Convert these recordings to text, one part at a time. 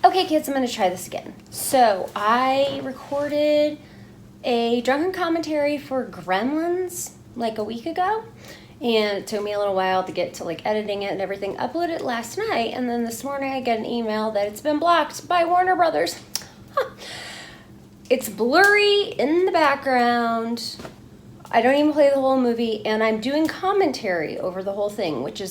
Okay, kids, I'm going to try this again. So, I recorded a drunken commentary for Gremlins like a week ago, and it took me a little while to get to like editing it and everything. Uploaded it last night, and then this morning I get an email that it's been blocked by Warner Brothers. It's blurry in the background. I don't even play the whole movie, and I'm doing commentary over the whole thing, which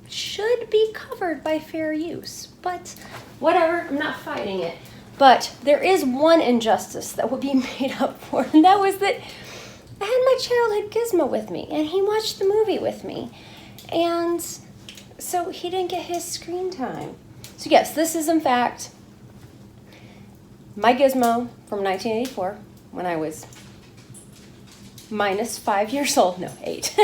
should be covered by fair use, but whatever, I'm not fighting it. But there is one injustice that would be made up for, and that was that I had my childhood Gizmo with me, and he watched the movie with me, and so he didn't get his screen time. So yes, this is in fact my Gizmo from 1984, when I was minus 5 years old, no, 8.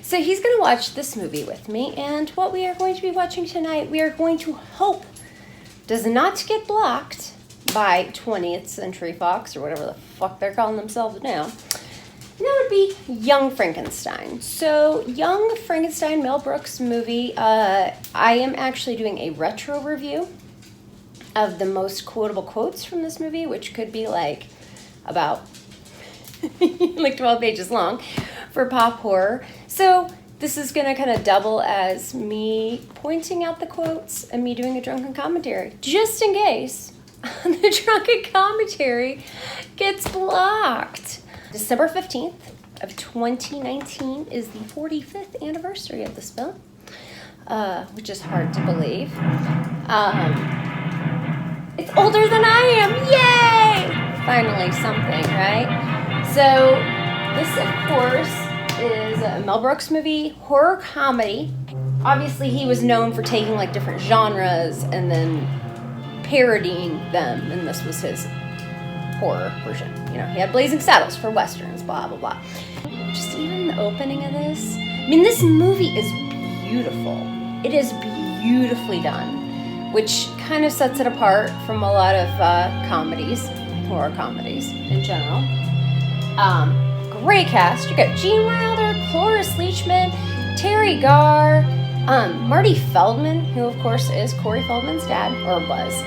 So he's going to watch this movie with me, and what we are going to be watching tonight, we are going to hope does not get blocked by 20th Century Fox, or whatever the fuck they're calling themselves now. And that would be Young Frankenstein. So, Young Frankenstein, Mel Brooks movie, I am actually doing a retro review of the most quotable quotes from this movie, which could be like about like 12 pages long for pop horror. So this is going to kind of double as me pointing out the quotes and me doing a drunken commentary, just in case the drunken commentary gets blocked. December 15th of 2019 is the 45th anniversary of this film, which is hard to believe. It's older than I am. Yay! Finally something, right? So this, of course, is a Mel Brooks movie, horror comedy. Obviously, he was known for taking like different genres and then parodying them, and this was his horror version. You know, he had Blazing Saddles for westerns, blah, blah, blah. Just even the opening of this. I mean, this movie is beautiful. It is beautifully done, which kind of sets it apart from a lot of comedies, horror comedies in general. Great cast. You got Gene Wilder, Cloris Leachman, Terry Garr, Marty Feldman, who of course is Corey Feldman's dad, or was.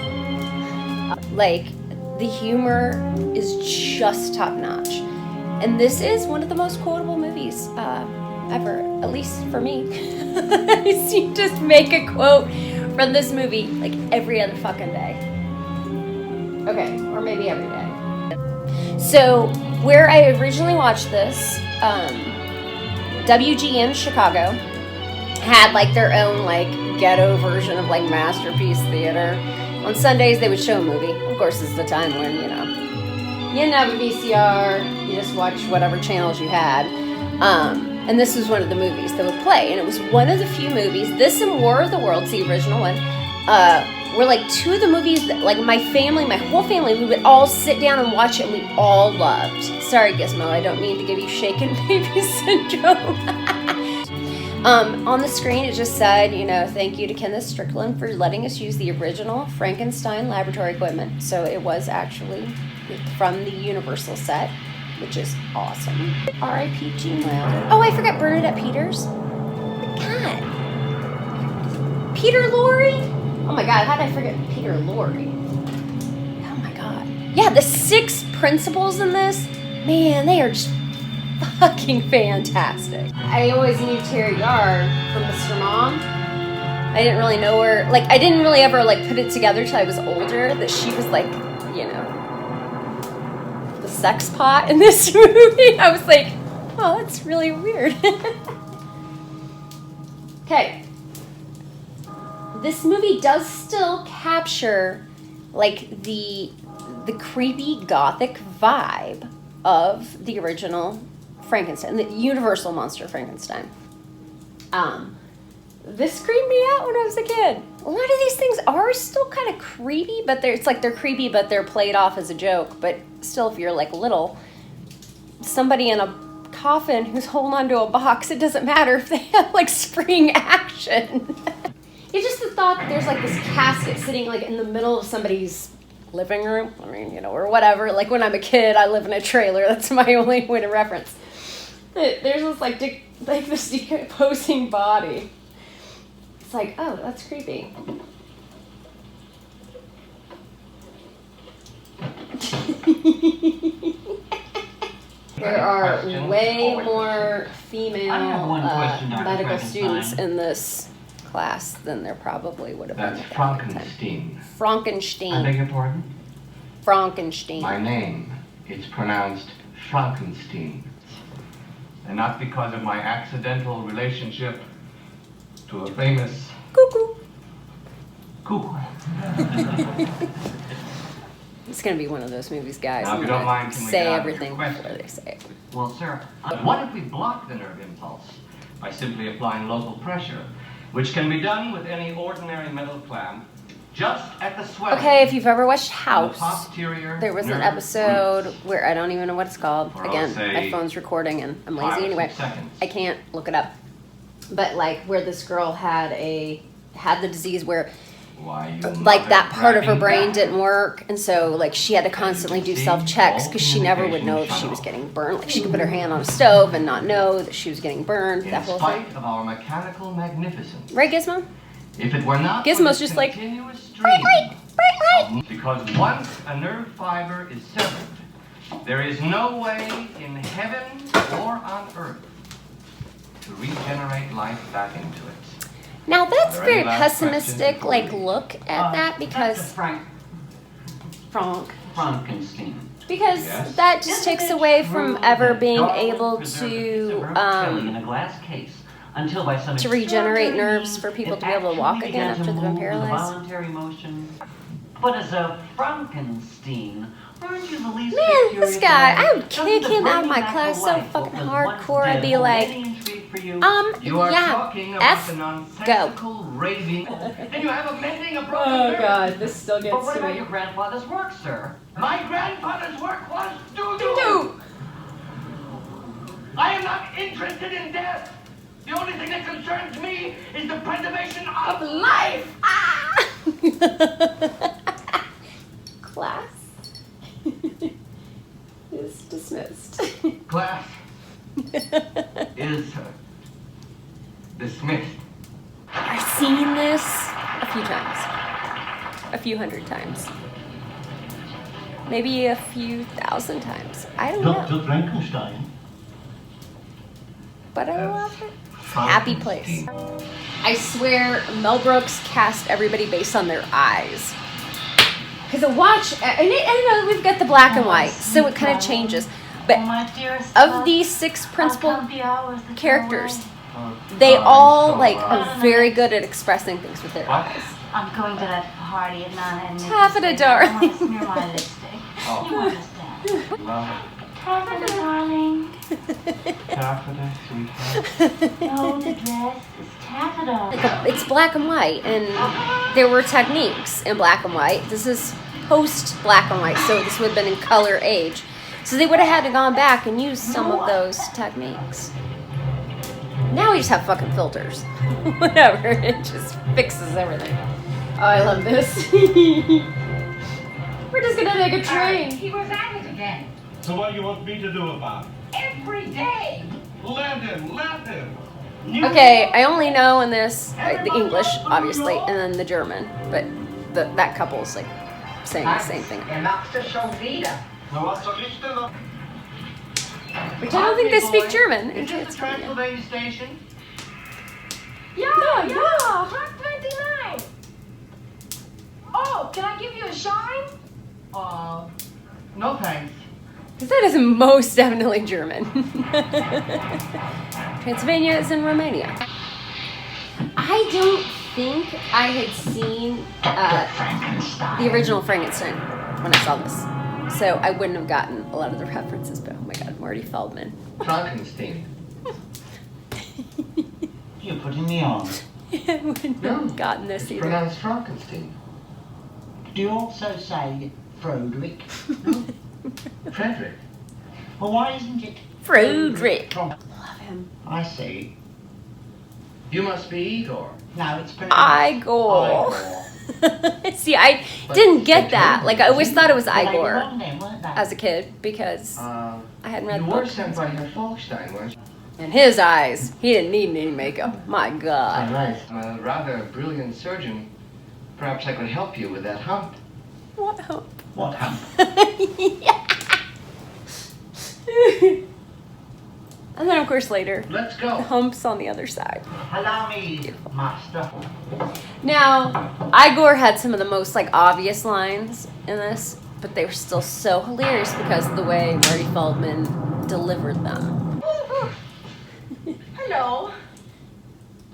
Like, the humor is just top notch. And this is one of the most quotable movies ever, at least for me. I seem to just make a quote from this movie like every other fucking day. Okay, or maybe every day. So, where I originally watched this, WGN Chicago had like their own like ghetto version of like Masterpiece Theater. On Sundays they would show a movie. Of course, this is the time when, you know, you didn't have a VCR, you just watched whatever channels you had. And this was one of the movies that would play. And it was one of the few movies, this and War of the Worlds, the original one, were like two of the movies that like my whole family, we would all sit down and watch it, and we all loved. Sorry, Gizmo, I don't mean to give you shaken baby syndrome. On the screen it just said, you know, thank you to Kenneth Strickland for letting us use the original Frankenstein laboratory equipment. So it was actually from the Universal set, which is awesome. R.I.P. Gene Wilder. Oh, I forgot Bernadette Peters. God. Peter Lorre? Oh my God, how did I forget Peter Lorre? Oh my God. Yeah, the 6 principals in this, man, they are just fucking fantastic. I always knew Terry Garr from Mr. Mom. I didn't really know her, like, I didn't really ever, like, put it together till I was older that she was, like, you know, the sex pot in this movie. I was like, oh, that's really weird. Okay. This movie does still capture like the creepy gothic vibe of the original Frankenstein, the Universal monster Frankenstein. This creeped me out when I was a kid. A lot of these things are still kind of creepy, but it's like they're creepy, but they're played off as a joke. But still, if you're like little, somebody in a coffin who's holding onto a box, it doesn't matter if they have like spring action. It's just the thought that there's like this casket sitting like in the middle of somebody's living room. I mean, you know, or whatever. Like when I'm a kid, I live in a trailer. That's my only point of reference. There's this like this decomposing body. It's like, oh, that's creepy. There are way more female medical students in this class than there probably would have been. That's Frankenstein. Frankenstein. I beg your pardon? Frankenstein. My name, it's pronounced Frankenstein. And not because of my accidental relationship to a famous Cuckoo. cuckoo. It's going to be one of those movies, guys. Now, if you don't mind, can we say get on with everything your before question? they say it. Well, sir, what if we block the nerve impulse by simply applying local pressure, which can be done with any ordinary metal clamp, just at the swelling? Okay, if you've ever watched the House, posterior there was an nerve episode roots. where I don't even know what it's called. For, Again, say, my phone's recording and I'm 5 lazy or 6 anyway. seconds. I can't look it up. But like where this girl had the disease where Why, you like that part of her mother brain dragging didn't work, and so like she had to constantly do See, self-checks all because she never would know if communication she was shut getting burned. Like she could put her hand on a stove and not know that she was getting burned. In That whole spite thing, of our mechanical magnificence. right, Gizmo? If it were not for Gizmo's this just like, continuous stream bright light, bright light. because once a nerve fiber is severed, there is no way in heaven or on earth to regenerate life back into it. Now that's Are there very any last pessimistic, questions like look at that because Frank Frankenstein. because Yes? that just takes away from ever being able to in a glass case until by some to regenerate extraordinary nerves for means people it to be able to walk actually again began after to they've been move with a paralyzed. voluntary motion. But as a Frankenstein, aren't you the least Man, bit this curious guy, about I would doesn't kick the him out of bringing my back class to so life what fucking was once hardcore. I'd dead be hold like, any intrigue for you? You are yeah, talking about F, the go. nonsensical raving, and you have a mending a broken Oh nerve. God, this still But what about your grandfather's work, sir? My grandfather's work was doo-doo. I am not interested in death. The only thing that concerns me is the preservation of life. Ah! Class is dismissed. Class is dismissed. I've seen this a few times, a few hundred times, maybe a few thousand times. I don't know, Dr. Frankenstein. but I love it. Happy place. I swear Mel Brooks cast everybody based on their eyes. Because a watch, and I know we've got the black and white, so it kind of changes. But of these 6 principal characters, they all like are very good at expressing things with their eyes. I'm going to that party at 9 and Taffeta, I darling. want to smear my lipstick. Oh. You understand. Love Taffeta, darling. it. Taffeta, sweetheart. No, the dress is taffeta. It's black and white, and there were techniques in black and white. This is post black and white, so this would have been in color age. So they would have had to gone back and use some of those techniques. Now we just have fucking filters. Whatever, it just fixes everything. Oh, I love this. We're just gonna take a train. He was at it again. So what do you want me to do about it? Every day. Let him, let him. Okay, I only know in this the English, obviously, and then the German, but that couple's like saying the same thing. machst du schon wieder. Na, was soll ich denn noch? Which I don't think they speak German. Is this the Transylvania station? Yeah, Track 29. Oh, can I give you a shine? No thanks. Because that is most definitely German. Transylvania is in Romania. I don't think I had seen the original Frankenstein when I saw this. So I wouldn't have gotten a lot of the references, but oh my god, Marty Feldman. Frankenstein. You're putting me on. I wouldn't have gotten this It's either. pronounced Frankenstein. Do you also say Frederick? Frederick. Well, why isn't it Frederick. From- Love him. I see. You must be Igor. No, it's pronounced Igor. Igor. See, I didn't get that. Like, I always thought it was Well, they were Igor wrong then, weren't they? as a kid because I hadn't read You the were book. sent by Herr Falkstein, weren't you? And his eyes, he didn't need any makeup. My God. Right. I'm a rather brilliant surgeon. Perhaps I could help you with that hump. What hope? What happened? Yeah. And then, of course, later, Let's the go. humps on the other side. Allow me, master. Now, Igor had some of the most like obvious lines in this, but they were still so hilarious because of the way Marty Feldman delivered them. Hello.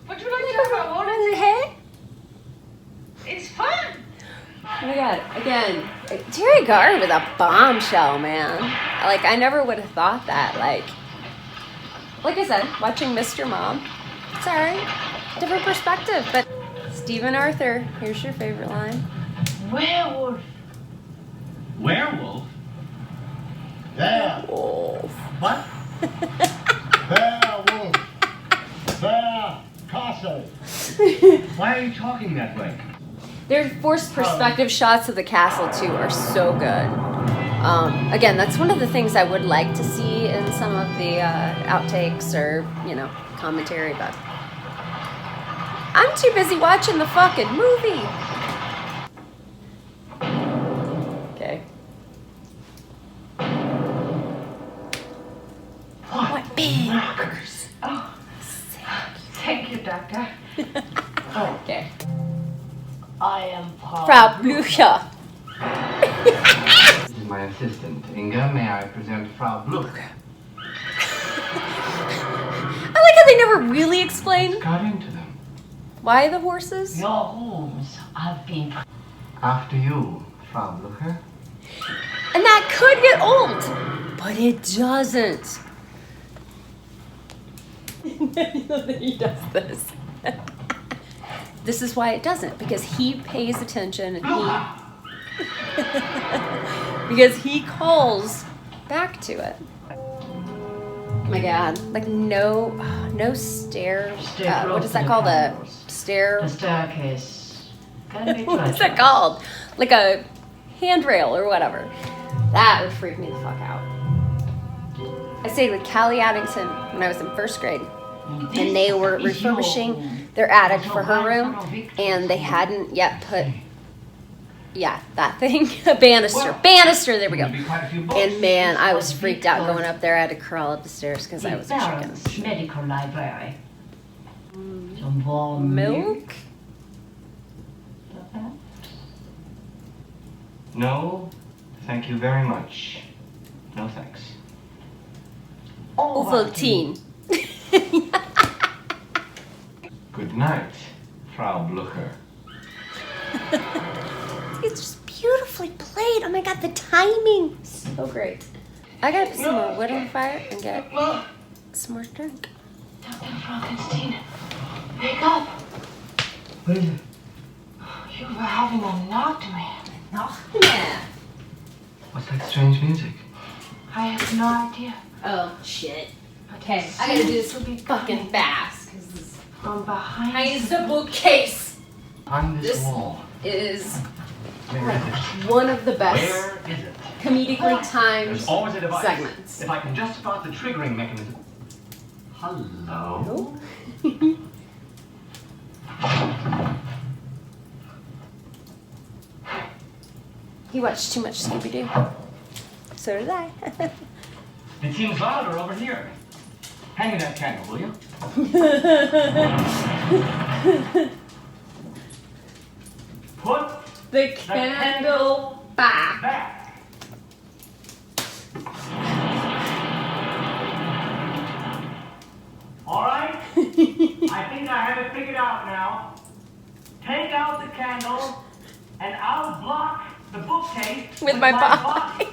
Would you like to have a moment? Hey? It's fun. Oh my god, again, Terry Garr with a bombshell, man. Like, I never would have thought that. Like I said, watching Mr. Mom, it's alright. Different perspective, but Stephen Arthur, here's your favorite line. Werewolf. Werewolf? There. Wolf. What? There, wolf. There, castle. Why are you talking that way? Their forced perspective shots of the castle, too, are so good. Again, that's one of the things I would like to see in some of the outtakes or, commentary, but I'm too busy watching the fucking movie. Okay. What big markers? Oh, thank you, Doctor. Okay. I am Frau Blücher. This is my assistant, Inga. May I present Frau Bluch? I like how they never really explain Got into them. why the horses. Your rooms have been. After you, Frau Blucher. And that could get old, but it doesn't. He does this. This is why it doesn't, because he pays attention and because he calls back to it. Oh my god, like no stair. What is that called? A stair. The staircase can be What is treacherous. that called? Like a handrail or whatever. That would freak me the fuck out. I stayed with Callie Addington when I was in first grade, and they were refurbishing their attic for her room, and they hadn't yet put, that thing, a banister. Banister, there we go. There'll be quite a few books. And man, I was freaked out going up there. I had to crawl up the stairs because I was a chicken. Baron's medical library. Some warm Milk? perhaps? No, thank you very much. No thanks. Ovaltine. Good night, Frau Blucher. It's just beautifully played. Oh my god, the timing. So great. I gotta put some more wood on the fire and get some more drink. Dr. Frankenstein, wake up. What is it? You were having a nightmare. Yeah. What's that strange music? I have no idea. Oh shit. But Okay, it I gotta do seems this to be fucking coming fast because this from behind. is the bookcase. On this This wall. is Where is it? one of the best Where is it? comedically timed There's always a device. segments. If I can just spot the triggering mechanism. Hello? He watched too much Scooby-Doo. So did I. It seems louder over here. Hand me that candle, will you? Put The candle back. back. All right? I think I have it figured out now. Take out the candle, and I'll block the bookcase With my body.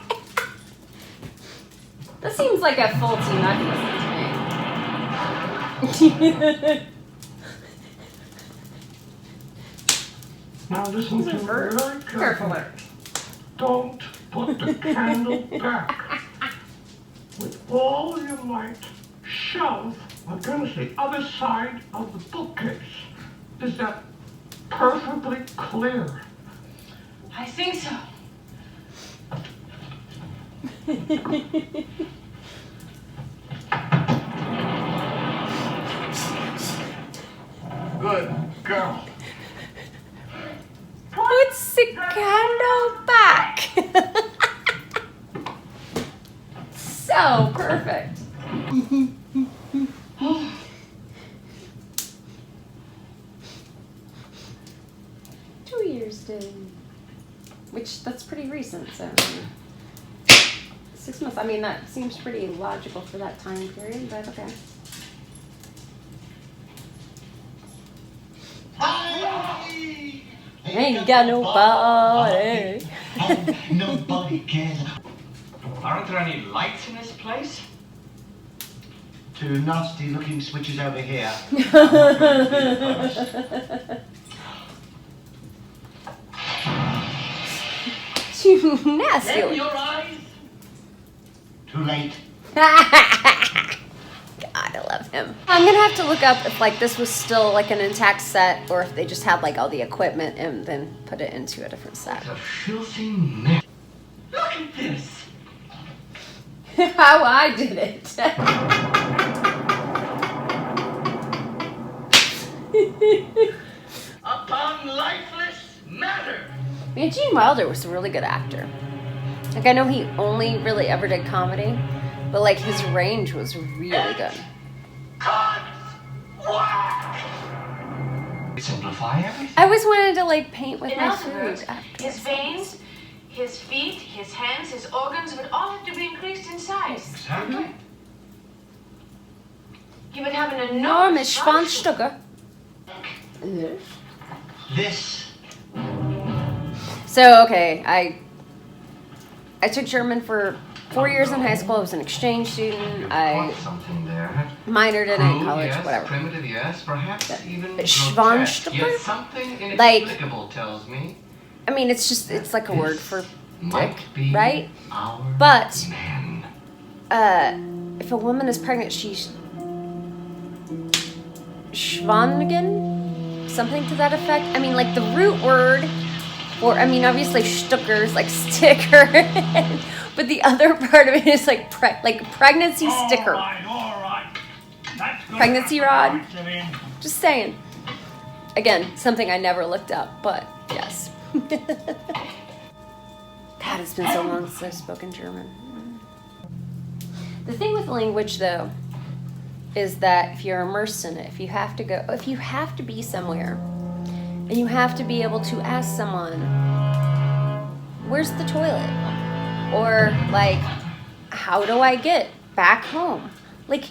That seems like a faulty mechanism to me. Now listen to me very carefully. Don't put the candle back. With all your might, shove against the other side of the bookcase. Is that perfectly clear? I think so. Good girl. Puts the candle back. So So perfect. 2 years did. Which, that's pretty recent, so. 6 months, I mean, that seems pretty logical for that time period, but okay. Ain't got nobody. And nobody cares. Aren't there any lights in this place? 2 nasty looking switches over here. You nasty. In your eyes? Too late. God, I love him. I'm gonna have to look up if like this was still like an intact set or if they just had like all the equipment and then put it into a different set. What a filthy mess. Look at this. How I did it. Upon lifeless matter. Man, Gene Wilder was a really good actor. Like, I know he only really ever did comedy, but like his range was really good. Simplify everything. I always wanted to like paint with In my other words, food after. his veins, his feet, his hands, his organs would all have to be increased in size. Exactly. He would have an Enormous enormous Schwanzstücke. This. So, okay, I took German for 4 years in high school. I was an exchange student. You've I caught something there. minored in it in Crude, college, yes, whatever. Primitive, yes, perhaps even But grotesque. Schwanzstücke? Yet something Like- inexplicable tells me I mean, it's like a word for might dick, be right? our But man. if a woman is pregnant, she's Schwangen, something to that effect. I mean, like the root word, or I mean, obviously Stucker is like sticker, but the other part of it is like pregnancy sticker, All right. That's good pregnancy enough. rod. Writes it in. Just saying. Again, something I never looked up, but yes. God, it's been so long since I've spoken German. The thing with language, though, is that if you're immersed in it, if you have to be somewhere, and you have to be able to ask someone, where's the toilet? Or, like, how do I get back home? Like,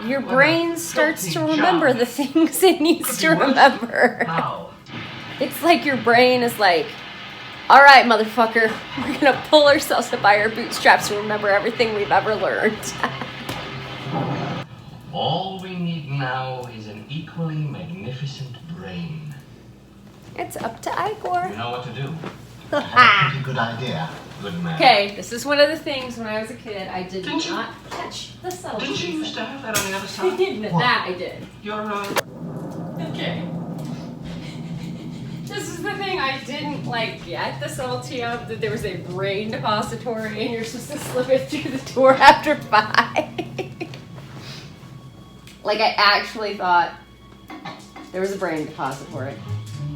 your brain starts to remember the things it needs to remember. How? It's like your brain is like, all right, motherfucker, we're gonna pull ourselves up by our bootstraps and remember everything we've ever learned. All we need now is an equally magnificent brain. It's up to You Igor. know what to do. Pretty good idea. Good man. Okay, this is one of the things when I was a kid I did Didn't you- not touch the cell. Didn't you used to have that on the other I side? did, that I did. You're, Okay. This is the thing I didn't like get the subtlety of, that there was a brain depository and you're supposed to slip it through the door after 5. Like I actually thought there was a brain depository.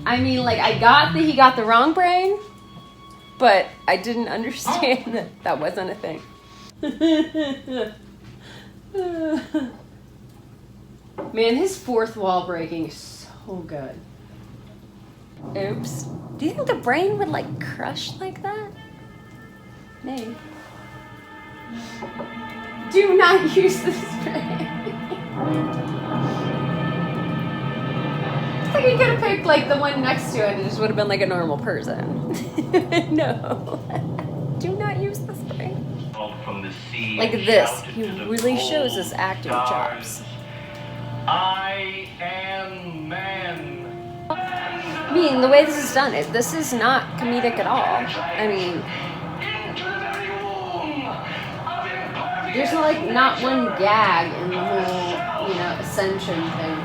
I mean, like I got that he got the wrong brain, but I didn't understand that that wasn't a thing. Man, his fourth wall breaking is so good. Oops. Do you think the brain would like crush like that? Maybe. Do not use this brain. It's like you could have picked like the one next to it and it just would have been like a normal person. No. Do not use this brain. from the sea. Like this. He really shows his acting chops. I am man. I mean, the way this is done, this is not comedic at all. I mean, there's not one gag in the whole, ascension thing.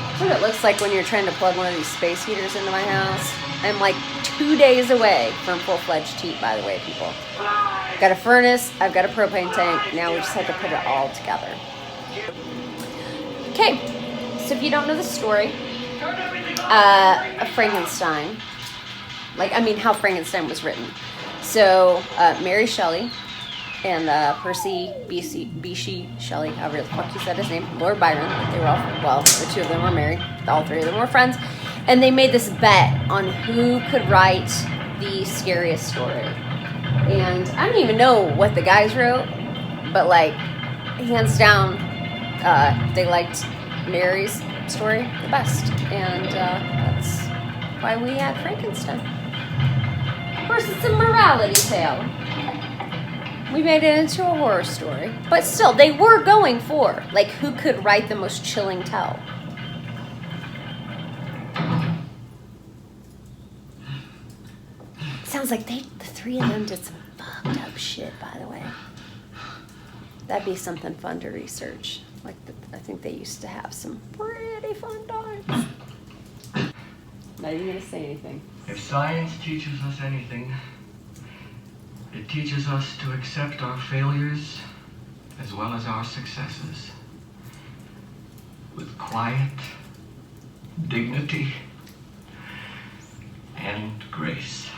That's what it looks like when you're trying to plug one of these space heaters into my house. I'm like 2 days away from full-fledged heat, by the way, people. I've got a furnace, I've got a propane tank, now we just have to put it all together. Okay, so if you don't know the story, of Frankenstein, Like, I mean, how Frankenstein was written. So, Mary Shelley and Percy Bysshe Shelley, however the fuck you said his name, Lord Byron, they were all, well, the two of them were married, all three of them were friends, and they made this bet on who could write the scariest story. And I don't even know what the guys wrote, but like, hands down, they liked Mary's story the best, and that's why we had Frankenstein. Of course, it's a morality tale. We made it into a horror story, but still, they were going for like who could write the most chilling tale. Sounds like the three of them did some fucked up shit, by the way. That'd be something fun to research. Like, I think they used to have some pretty fun times. Not even gonna say anything. If science teaches us anything, it teaches us to accept our failures as well as our successes with quiet, dignity, and grace.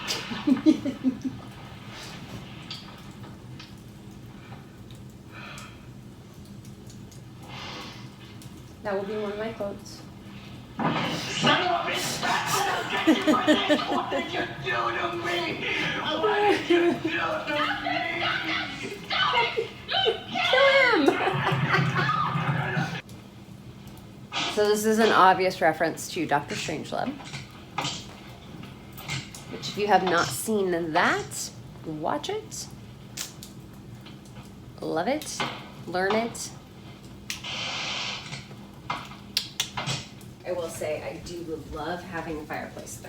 That will be one of my quotes. Son of a bitch! What did you do to me? What did you do to me? Kill him! So this is an obvious reference to Dr. Strangelove. Which, if you have not seen that, watch it. Love it. Learn it. I will say, I do love having a fireplace, though.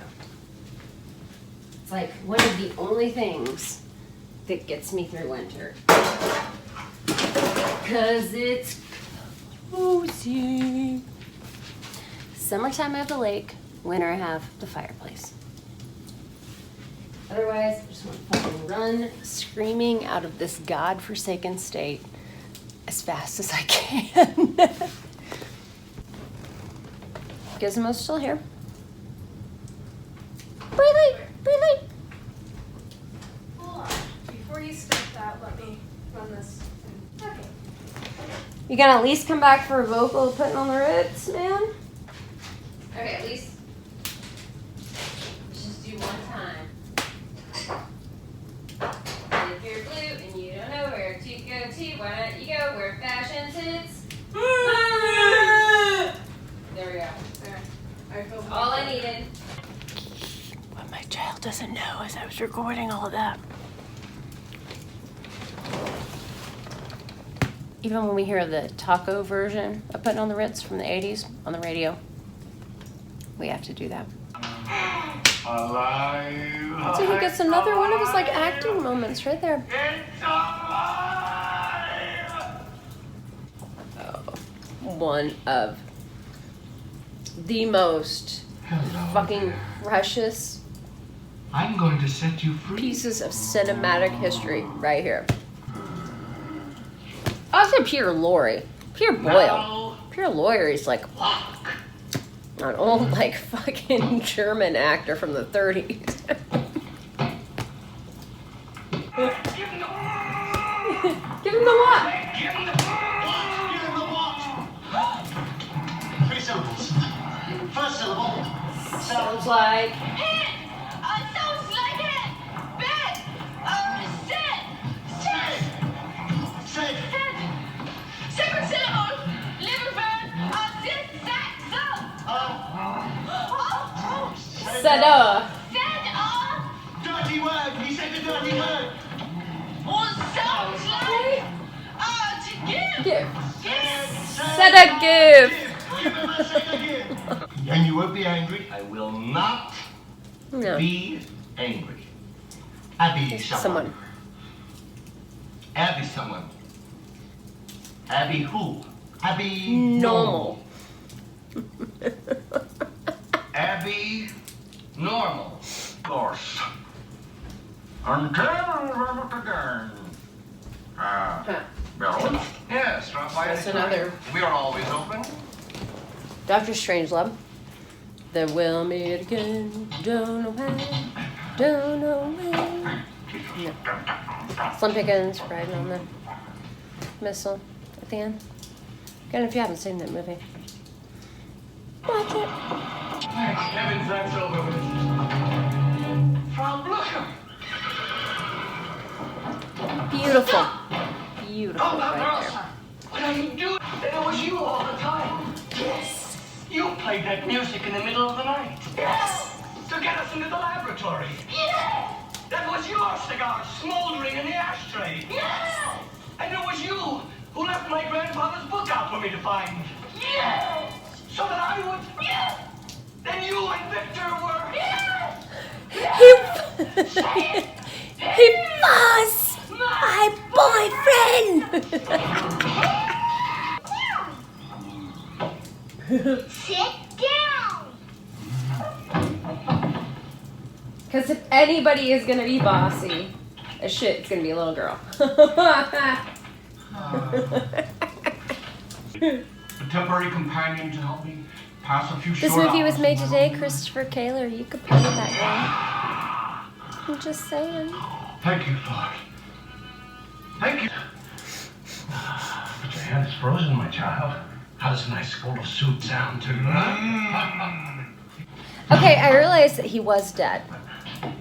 It's like one of the only things that gets me through winter. Because it's cozy. Summertime, I have the lake. Winter, I have the fireplace. Otherwise, I just want to fucking run screaming out of this godforsaken state as fast as I can. Gizmo's still here. Breathe. Hold on. Before you start that, let me run this. Okay. You gonna at least come back for a vocal putting on the Ritz, man? Okay, at least. Let's just do one time. And if you're blue and you don't know where to go to, why don't you go where fashion sits? There we go. There. I feel All I needed. What my child doesn't know is I was recording all of that. Even when we hear the taco version of Putting on the Ritz from the 80s on the radio, we have to do that. Alive. So he gets another one of his like acting moments right there. It's alive. One of the most fucking precious I'm going to set you free. pieces of cinematic history right here. Also, Peter Lorre, Peter Boyle, Peter Lorre is like an old like fucking German actor from the 30s. Give him the what? Three syllables. First syllable. Sounds like Sounds like it! Bed! Sit! Sit. Second syllable! Liver burn! Sit! Sack! Sada. Said! Dirty word. He said the dirty word. Sounds like... to give! Give. Give! Sada give. Give him a second give. And you won't be angry. I will not No. be angry. Abby Someone. Abby someone. Abby who? Abby Normal. Abby normal. Of course. Until again. Bill? Yes, drop by That's anytime. another- We are always open. Dr. Strangelove. That we'll meet again. Don't know how. Don't know when. No. Slim Pickens riding on the missile at the end. Again, if you haven't seen that movie, watch it. Thank heavens that's over with. Frau Blücher! Beautiful. Beautiful Oh, right Rosa! there. What are you doing? It was you all the time. Yes. You played that music in the middle of the night. Yes. To get us into the laboratory. Yes. That was your cigar smoldering in the ashtray. Yes. And it was you who left my grandfather's book out for me to find. Yes. So that I would. Yes. Then you and Victor were. Yes. He was my boyfriend. Sit down. Because if anybody is gonna be bossy as shit, it's gonna be a little girl. A temporary companion to help me pass a few This short movie was hours made in my today, room. Christopher Taylor. You could play that game. I'm just saying. Thank you, Lord. Thank you. But your hand is frozen, my child. How does a nice bowl of soup sound to you, huh? Okay, I realized that he was dead.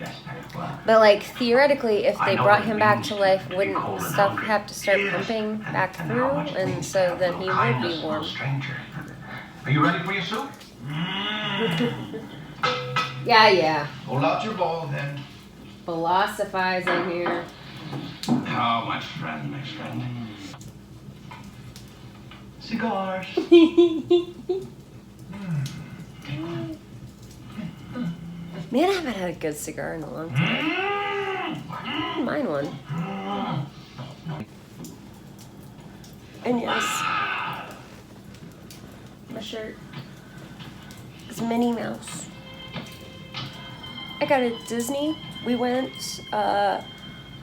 Yes, well, But like theoretically, if I they know brought what him it back means to life, to be wouldn't cold and stuff hungry. have to start Yes, pumping back and through? how much it And means so to have then a he little would kindness be for a warm. stranger. Are you ready for your soup? Yeah. Hold out your bowl, then. Philosophizing here. Oh, my friend. Cigars. Man, I haven't had a good cigar in a long time. Mine one. And yes, my shirt is Minnie Mouse. I got it at Disney. We went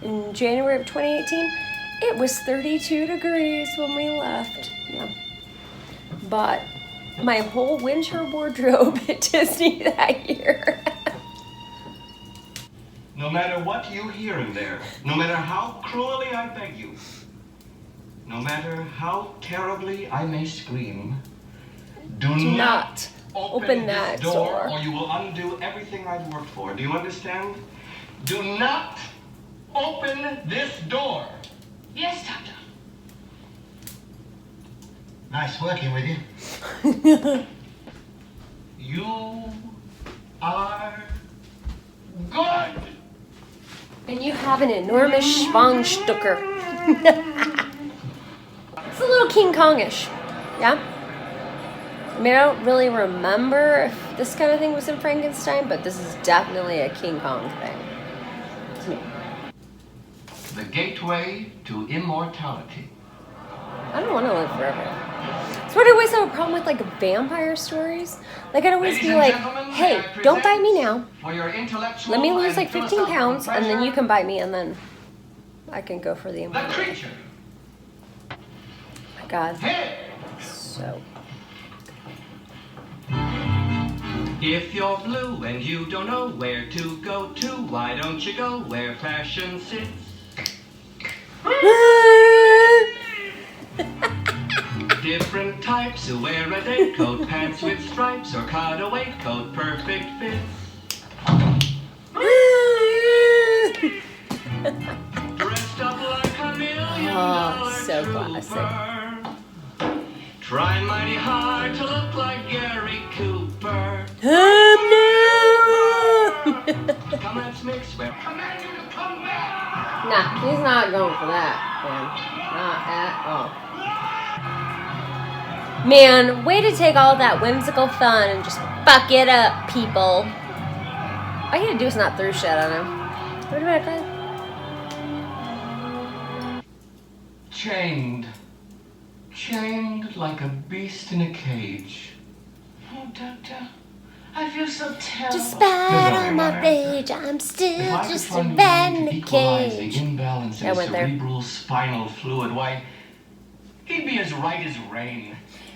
in January of 2018. It was 32 degrees when we left. Yeah. Bought my whole winter wardrobe at Disney that year. No matter what you hear in there, no matter how cruelly I beg you, no matter how terribly I may scream, do not open that this door, door. or you will undo everything I've worked for. Do you understand? Do not open this door. Yes, Doctor. Nice working with you. You are good. And you have an enormous Schwangstucker. It's a little King Kongish. Yeah? I mean, I don't really remember if this kind of thing was in Frankenstein, but this is definitely a King Kong thing. To me. The gateway to immortality. I don't want to live forever. That's what I always have a problem with, like, vampire stories. Like, I'd always Ladies be and like, gentlemen, may hey, I don't bite me present now. For your intellectual Let me lose, and like, 15 philosophical pounds, and then pleasure, you can bite me, and then I can go for the the immortality. creature. My God. Here. So. If you're blue and you don't know where to go to, why don't you go where fashion sits? Different types who wear a day coat, pants with stripes, or cutaway coat, perfect fits. Dressed up like $1 million so trooper. classic. Try mighty hard to look like Gary Cooper. Come, let's mix. We're command you to come back. Nah, he's not going for that, man. Not at all. Man, way to take all that whimsical fun and just fuck it up, people. All you gotta do is not throw shit on him. What about that? Chained. Chained like a beast in a cage. Oh, Doctor, I feel so terrible. Despite all my rage, I'm still just a rat in a equalize the cage. imbalance in I his went there. cerebral spinal fluid, why, he'd be as right as rain.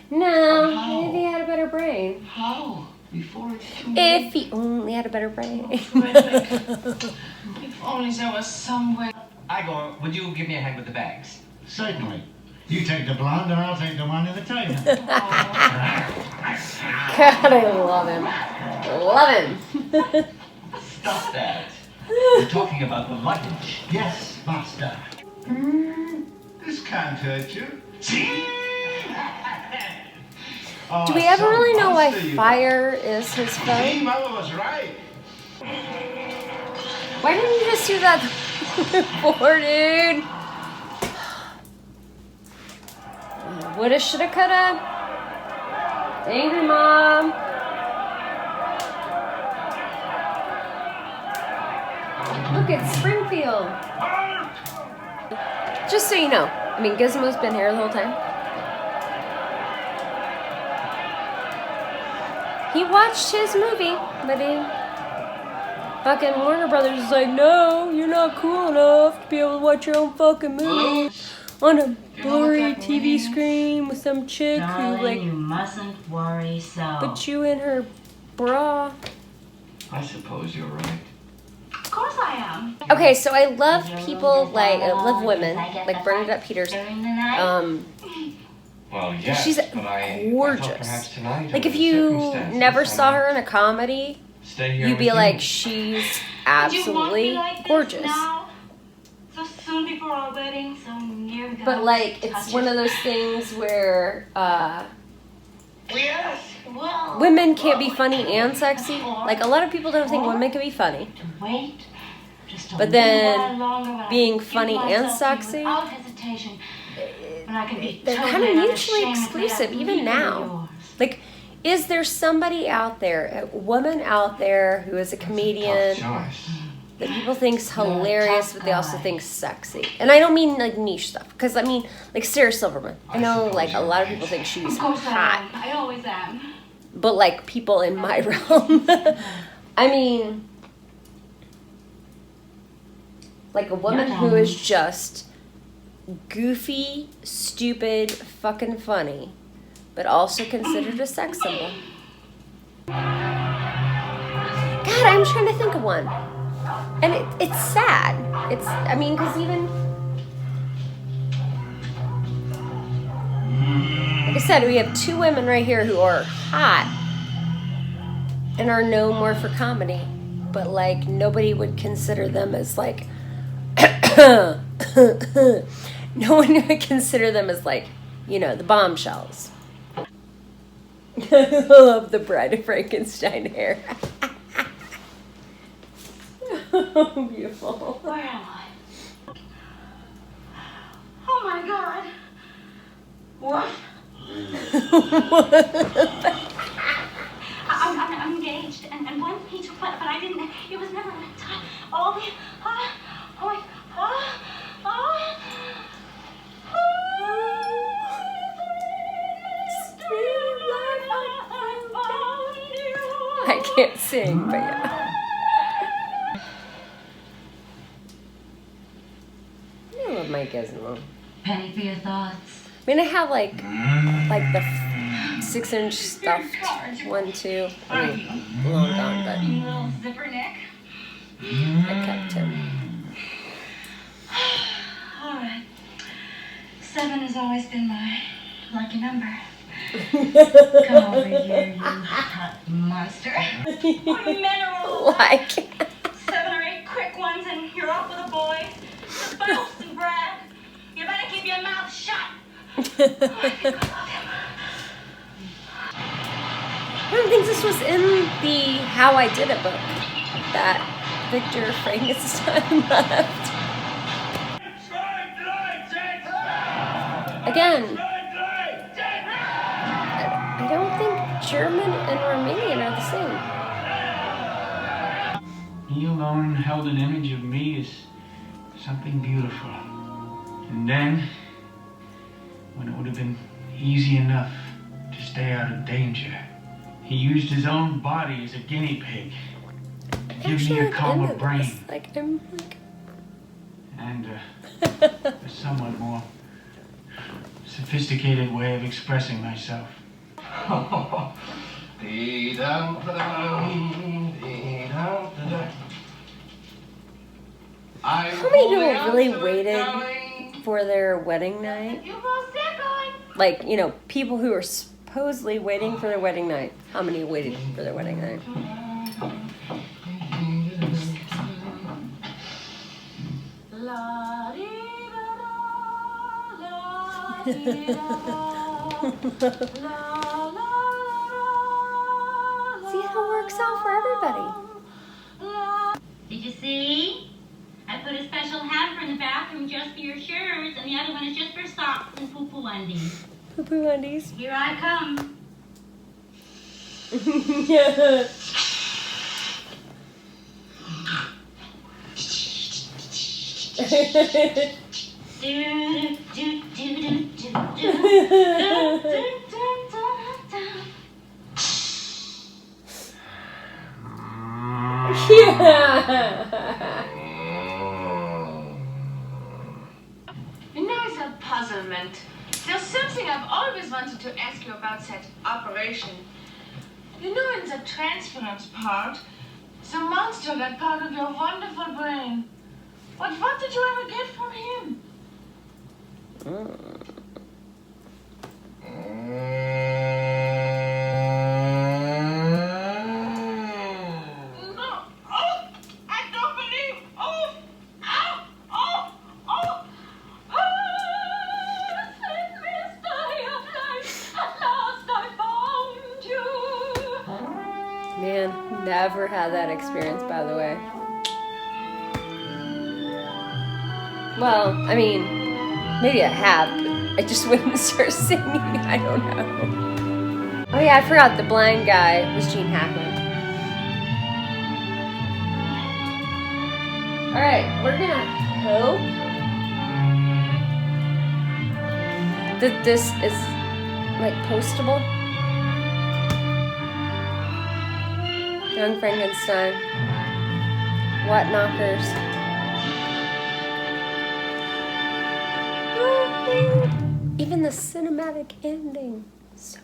No, How? if he had a better brain. How? Before it's too If he only had a better brain. If only there was some way. Igor, would you give me a hand with the bags? Certainly. You take the blonde and I'll take the one in the tie. God, I love him. Love him. Stop that. We're talking about the luggage. Yes, master. This can't hurt you. Do we ever really know why fire is his See, phone? Mama was right. Why didn't you just do that before, dude? Woulda, shoulda, coulda. Angry mom. Look, it's Springfield. Just so you know, I mean, Gizmo's been here the whole time. He watched his movie, but fucking Warner Brothers is like, no, you're not cool enough to be able to watch your own fucking movie on a blurry TV screen with some chick who Darling, like you mustn't worry so. put you in her bra. I suppose you're right. Of course I am. Okay, so I love people like I love women like Bernadette Peters. During the night? Well, yes, She's but I gorgeous. thought perhaps tonight, Like under if the you circumstances, never I saw might her in a comedy, stay here you'd be with like, you. she's Do you want me absolutely like this gorgeous. now? So soon before our wedding, so near God. But like it's one of those things where Yes. Well, women can't be funny and sexy. Like a lot of people don't think women can be funny. to wait just a But little then while longer when I being give funny and myself to you sexy, without hesitation, when I can be they're kind totally of mutually unashamedly exclusive even completely now. yours. Like, is there somebody out there, a woman out there who is a comedian Tough choice. that people think's hilarious, but they also think sexy? And I don't mean like niche stuff, because I mean like Sarah Silverman. I know like a lot of people think she's Of course I hot, am. I always am. but like people in my realm, I mean, like a woman who is just goofy, stupid, fucking funny, but also considered a sex symbol. God, I'm trying to think of one. And it's sad. I mean, because even, like I said, we have two women right here who are hot and are known more for comedy, but like nobody would consider them as like, no one would consider them as like, you know, the bombshells. I love the Bride of Frankenstein hair. Oh, beautiful. Where am I? Oh my God. What? I'm engaged, and one he took, but I didn't. It was never a time. All the I can't sing, but yeah. I love my Gizmo. Penny for your thoughts. I mean, I have like the 6-inch stuffed one too. I mean, long gone, but Little zipper neck. I kept him. All right. 7 has always been my lucky number. Come over here, you hot monster. Men are all Like, 7 or 8 quick ones, and you're off with a boy. Just boast and brag. You better keep your mouth shut. I think I love him. I don't think this was in the How I Did It book that Victor Frankenstein left. Again, I don't think German and Romanian are the same. He alone held an image of me as something beautiful. And then, when it would have been easy enough to stay out of danger, he used his own body as a guinea pig to give me a calmer brain Like, I'm like, and a somewhat more sophisticated way of expressing myself. How many people really waited for their wedding night? Like, you know, people who are supposedly waiting for their wedding night. How many waited for their wedding night? See how it works out for everybody. Did you see? I put a special hamper in the bathroom just for your shirts, and the other one is just for socks and poo-poo undies. Poo-poo undies. Here I come. Yeah. You know, it's a puzzlement. There's something I've always wanted to ask you about that operation. You know, in the transference part, the monster got part of your wonderful brain. But what did you ever get from him? No. Oh, I don't believe. Oh, ow, oh, oh. Sweet mystery of life, at last I found you. Man, never had that experience, by the way. Well, I mean, maybe I have, but I just wouldn't start singing. I don't know. Oh yeah, I forgot the blind guy was Gene Hackman. Alright, we're gonna hope that this is like postable. Young Frankenstein. What knockers? Even the cinematic ending. So